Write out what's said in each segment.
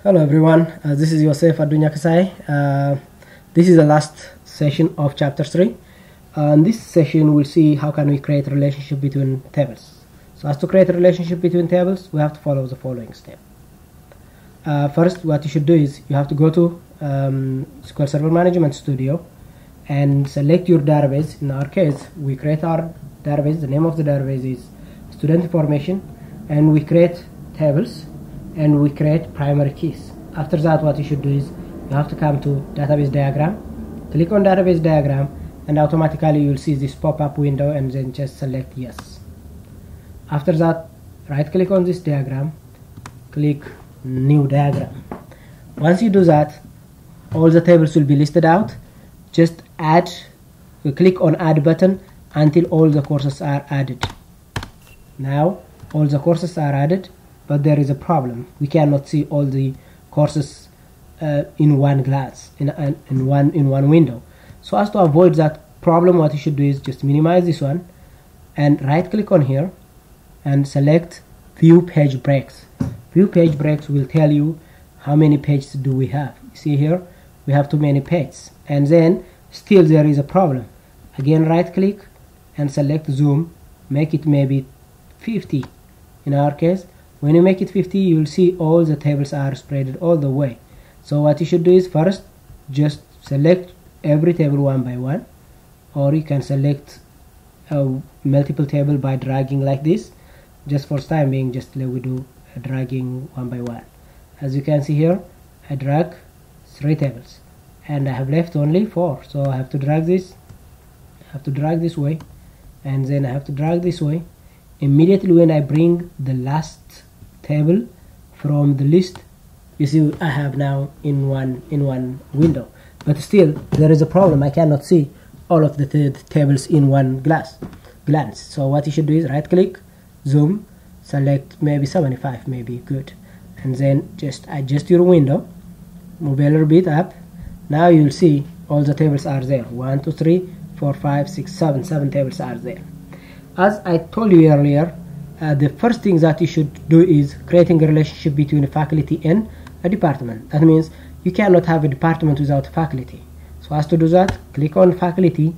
Hello everyone, this is Yosef Adunya Kasai. This is the last session of chapter 3. In this session we'll see how can we create a relationship between tables. So as to create a relationship between tables, we have to follow the following step. First, what you should do is you have to go to SQL Server Management Studio and select your database. In our case, we create our database. The name of the database is student information, and we create tables and we create primary keys. After that, what you should do is you have to come to database diagram, click on database diagram, and automatically you'll see this pop-up window, and then just select yes. After that, right click on this diagram, click new diagram. Once you do that, all the tables will be listed out. Just add, click on add button until all the courses are added. Now all the courses are added, but there is a problem. We cannot see all the courses in one glance, in one window. So as to avoid that problem, what you should do is just minimize this one and right click on here and select view page breaks. View page breaks will tell you how many pages do we have. You see here we have too many pages, and then still there is a problem. Again, right click and select zoom, make it maybe 50 in our case. When you make it 50, you will see all the tables are spread all the way. So what you should do is first just select every table one by one, or you can select a multiple table by dragging like this. Just for time being, just we do a dragging one by one. As you can see here, I drag 3 tables and I have left only 4, so I have to drag this, way, and then I have to drag this way. Immediately when I bring the last table from the list, you see I have now in one window, but still there is a problem. I cannot see all of the tables in one glance. So what you should do is right click, zoom, select maybe 75, maybe good, and then just adjust your window, move a little bit up. Now you'll see all the tables are there. 1 2 3 4 5 6 7 tables are there. As I told you earlier, the first thing that you should do is creating a relationship between a faculty and a department. That means you cannot have a department without a faculty. So as to do that, click on faculty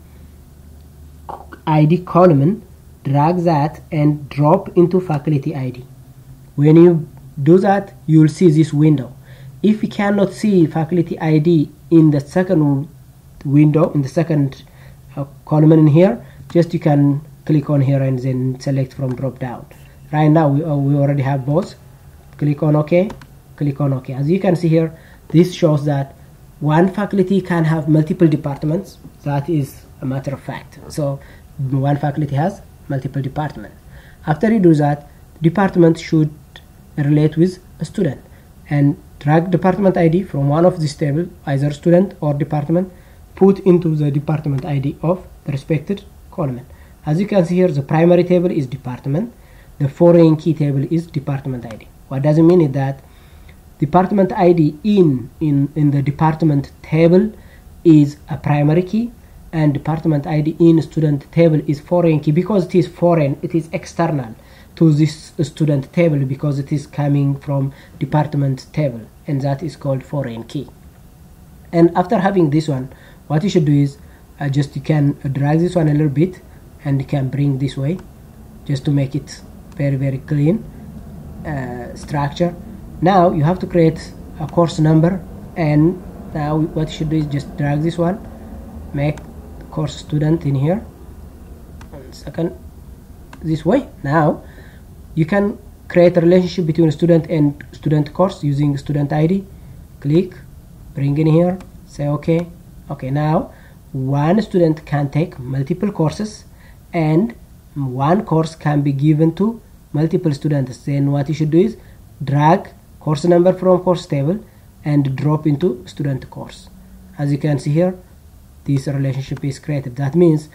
ID column, drag that and drop into faculty ID. When you do that, you will see this window. If you cannot see faculty ID in the second window, in the second column in here, just you can click on here and then select from drop down. Right now we already have both. Click on OK, click on OK. As you can see here, this shows that one faculty can have multiple departments. That is a matter of fact. So one faculty has multiple departments. After you do that, department should relate with a student, and drag department ID from one of this table, either student or department, put into the department ID of the respected column. As you can see here, the primary table is department, the foreign key table is department ID. What does it mean is that department ID in the department table is a primary key, and department ID in student table is foreign key, because it is foreign, it is external to this student table, because it is coming from department table, and that is called foreign key. And after having this one, what you should do is you can drag this one a little bit, and you can bring this way just to make it very clean structure. Now you have to create a course number, and now what you should do is just drag this one, make course student in here, and second this way. Now you can create a relationship between student and student course using student ID. Click, bring in here, say OK. Now one student can take multiple courses, and one course can be given to multiple students. Then what you should do is drag course number from course table and drop into student course. As you can see here, this relationship is created. That means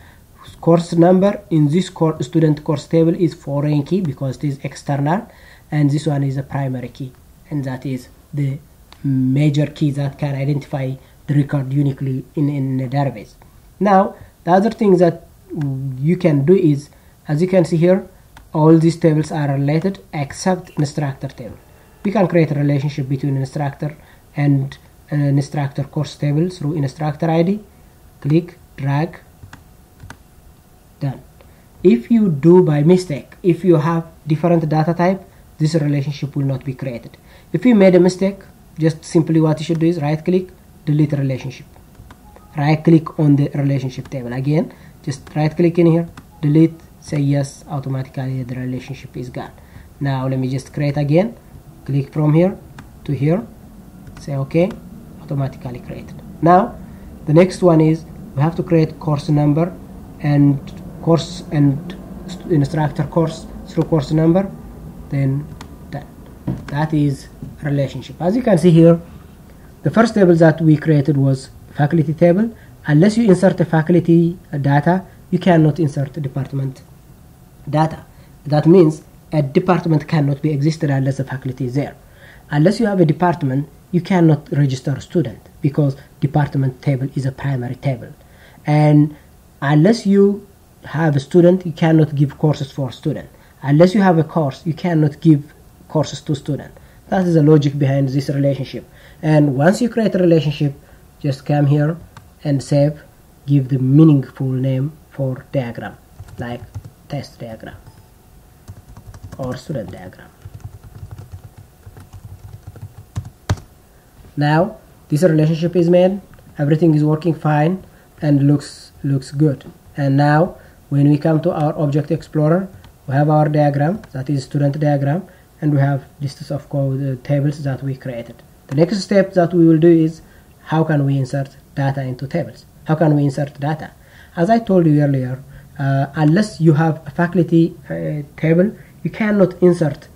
course number in this student course table is foreign key because it is external, and this one is a primary key, and that is the major key that can identify the record uniquely in a database. Now the other thing that you can do is, as you can see here, all these tables are related except instructor table. we can create a relationship between instructor and an instructor course table through instructor ID. Click, drag, done. If you do by mistake, if you have different data type, this relationship will not be created. If you made a mistake, just simply what you should do is right click, delete relationship. Right click on the relationship table. Again, just right click in here, delete, say yes, automatically the relationship is gone. Now let me just create again, click from here to here, say okay, automatically created. Now the next one is we have to create course number and course and instructor course through course number, then that is relationship. As you can see here, the first table that we created was faculty table. Unless you insert a faculty data, you cannot insert department data. That means a department cannot be existed unless a faculty is there. Unless you have a department, you cannot register a student because department table is a primary table. And unless you have a student, you cannot give courses for student. Unless you have a course, you cannot give courses to student. That is the logic behind this relationship. And once you create a relationship, just come here and save, give the meaningful name for diagram, like test diagram or student diagram. Now this relationship is made, everything is working fine and looks good. And now when we come to our object explorer, we have our diagram, that is student diagram, and we have lists of code tables that we created. The next step that we will do is how can we insert data into tables? How can we insert data? As I told you earlier, unless you have a faculty table, you cannot insert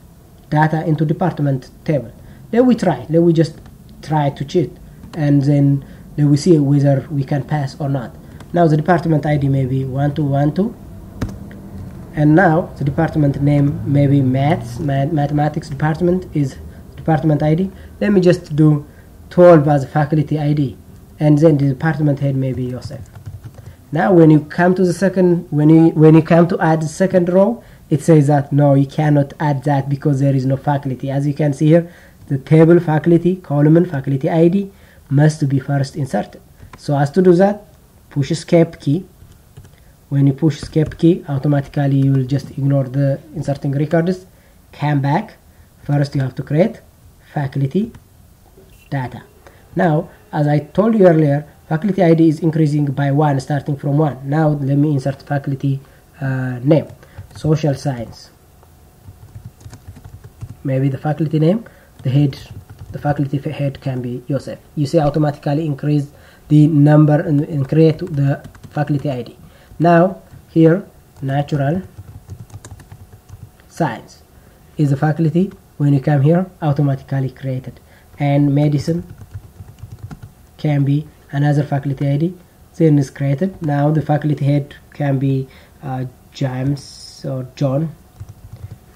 data into department table. Let we just try to cheat, and then let we see whether we can pass or not. Now the department ID may be 1212, and now the department name may be mathematics department is department ID. Let me just do 12 as faculty ID, and then the department head may be Yosef. Now when you come to the second, when you come to add the second row, it says that no, you cannot add that because there is no faculty. As you can see here, the table faculty column and faculty ID must be first inserted. So as to do that, push escape key. When you push escape key, automatically you will just ignore the inserting records, come back. First you have to create faculty data. Now as I told you earlier, faculty ID is increasing by 1, starting from 1. Now let me insert faculty name, social science, maybe the faculty name, the head, the faculty head can be Yosef. You see automatically increase the number and create the faculty ID. Now here natural science is the faculty. When you come here, automatically created, and medicine can be another faculty ID, then is created. Now the faculty head can be James or John,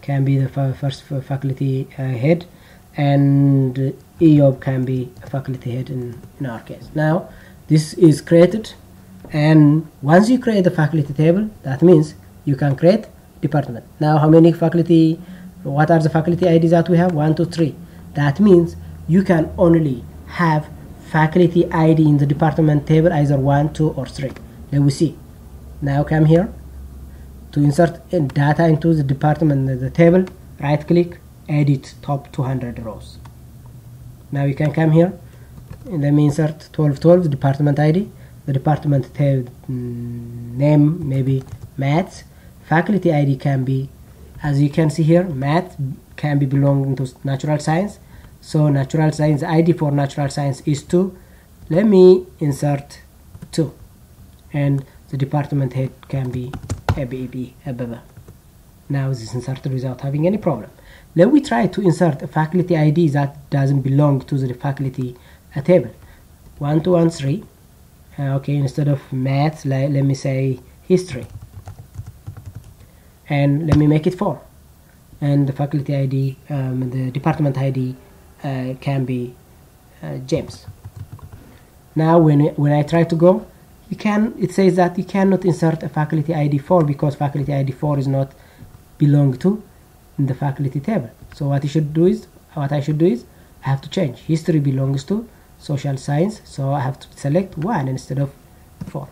can be the first faculty head, and Eob can be a faculty head in our case. Now this is created, and once you create the faculty table, that means you can create department. Now how many faculty, what are the faculty IDs that we have? 1, 2, 3. That means you can only have faculty ID in the department table either 1, 2 or 3. Let we see. Now come here to insert data into the department, the table, right click, edit top 200 rows. Now you can come here and let me insert 1212 department ID, the department table name maybe maths, faculty ID can be, as you can see here, math can be belonging to natural science, so natural science ID for natural science is 2. Let me insert 2, and the department head can be ABB. Now this is inserted without having any problem. Let we try to insert a faculty ID that doesn't belong to the faculty table. 1, 2, 1, 3. Okay, instead of maths, let me say history, and let me make it 4. And the faculty ID, the department ID can be James. Now when I try to go, it says that you cannot insert a faculty ID 4 because faculty ID 4 is not belong to in the faculty table. So what you should do is what I should do is I have to change. History belongs to social science, so I have to select 1 instead of 4.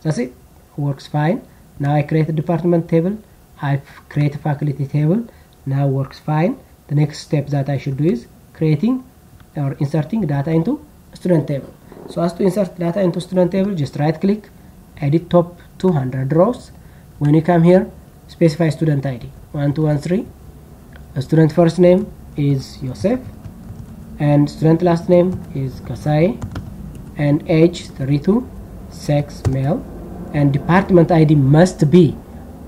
That's it. Works fine. Now I create a department table. I create a faculty table. Now works fine. The next step that I should do is creating or inserting data into student table. So as to insert data into student table, just right click, edit top 200 rows. When you come here, specify student ID 1213. The student first name is Yosef, and student last name is Kasai, and age 32, sex male, and department ID must be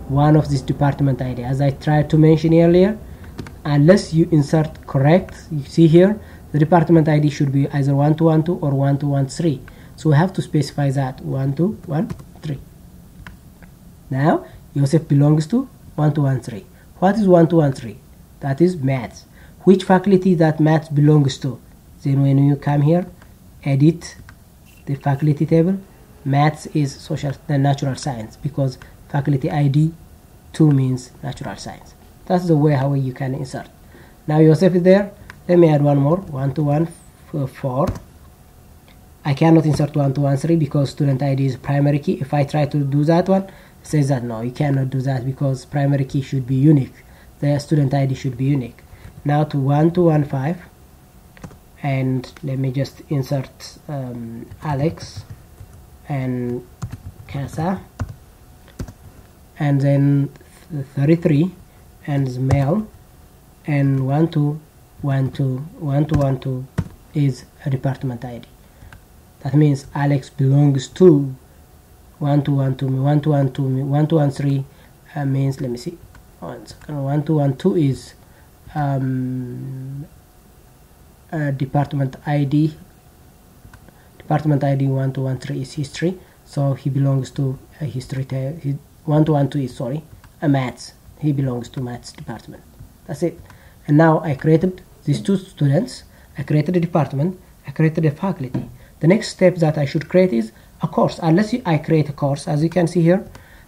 one of this department ID. As I tried to mention earlier, unless you insert correct, you see here the department ID should be either 1212 or 1213. So we have to specify that 1213. Now Yosef belongs to 1213. What is 1213? That is maths. Which faculty that maths belongs to? Then when you come here, edit the faculty table, maths is social and natural science, because faculty ID 2 means natural science. That's the way how you can insert. Now Yosef is there. Let me add one more, 1214. I cannot insert 1213 because student ID is primary key. If I try to do that one, it says that no, you cannot do that because primary key should be unique. The student ID should be unique. Now to 1215, and let me just insert Alex and Casa, and then 33 and male, and 1212 is a department ID. That means Alex belongs to 1213 means, let me see, 1 second, 1212 is department ID 1213 is history, so he belongs to a history. 1212 is, sorry, a maths. He belongs to maths department. That's it. And now I created these two students, I created a department, I created a faculty. The next step that I should create is a course. Unless I create a course, as you can see here,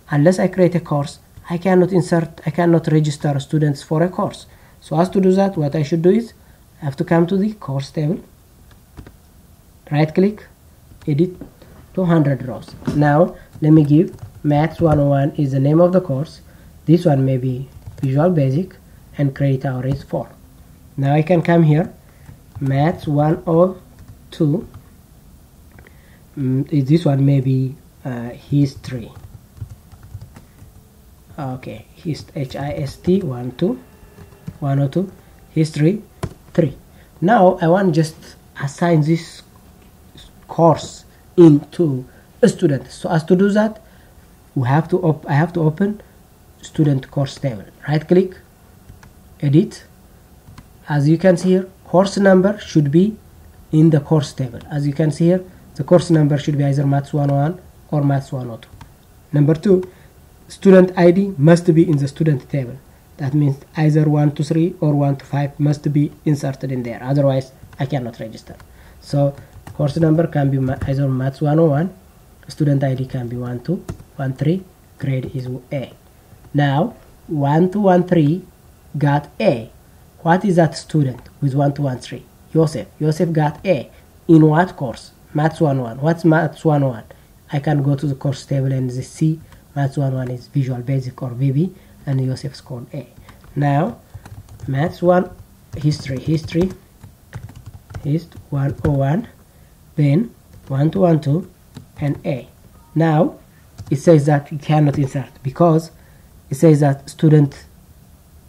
unless I create a course, I cannot register students for a course. So as to do that, what I should do is I have to come to the course table, right click, edit 200 rows. Now let me give Maths 101 is the name of the course. This one may be Visual Basic, and credit hour is 4. Now I can come here, Maths 102, this one may be History. Okay, HIST 102, History 3. Now I want to just assign this course into a student. So as to do that, I have to open student course table. Right click, edit. As you can see here, course number should be in the course table. As you can see here, the course number should be either Maths 101 or Maths 102. Number 2, student ID must be in the student table. That means either 1 to 3 or 1 to 5 must be inserted in there. Otherwise, I cannot register. So course number can be either Maths 101, student ID can be 1213, grade is A. Now 1213 got A. What is that student with 1213? Yosef. Yosef got A. In what course? Maths 101. What's Maths 101? I can go to the course table and see Maths 101 is Visual Basic or VB, and Yosef scored A. Now Maths 1 History 101, then 1212 and A. Now it says that you cannot insert because it says that student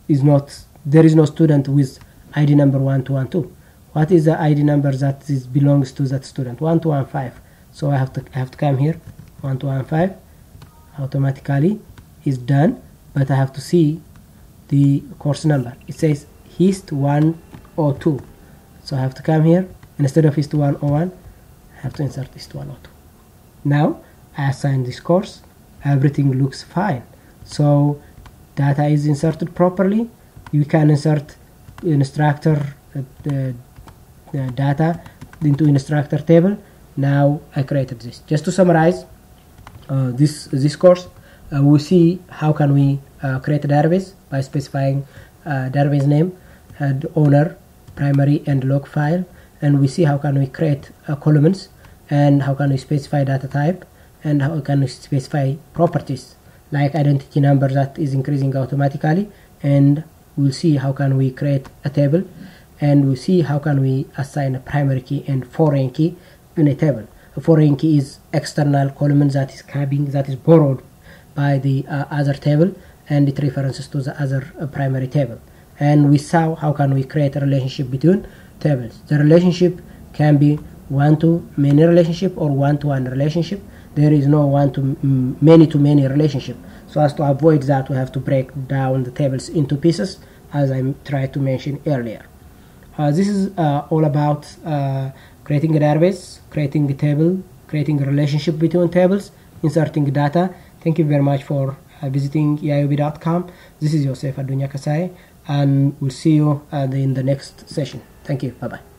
is not, there is no student with ID number 1212. What is the ID number that belongs to that student? 1215. So I have to come here, 1215 automatically is done, but I have to see the course number. It says HIST 102. So I have to come here, instead of HIST 101, I have to insert HIST 102. Now I assign this course, everything looks fine. So data is inserted properly. You can insert instructor data into instructor table. Now I created this. Just to summarize this course, we'll see how can we create a database by specifying database name, the owner, primary and log file, and we see how can we create columns, and how can we specify data type, and how can we specify properties like identity number that is increasing automatically, and we'll see how can we create a table, and we'll see how can we assign a primary key and foreign key in a table. A foreign key is external column that is borrowed by the other table, and it references to the other primary table. And we saw how can we create a relationship between tables. The relationship can be one-to-many relationship or one-to-one relationship. There is no one-to-many relationship. So as to avoid that, we have to break down the tables into pieces, as I tried to mention earlier. This is all about creating a database, creating a table, creating a relationship between tables, inserting data. Thank you very much for visiting eiob.com. This is Yosef Adunya Kasai, and we'll see you in the next session. Thank you. Bye-bye.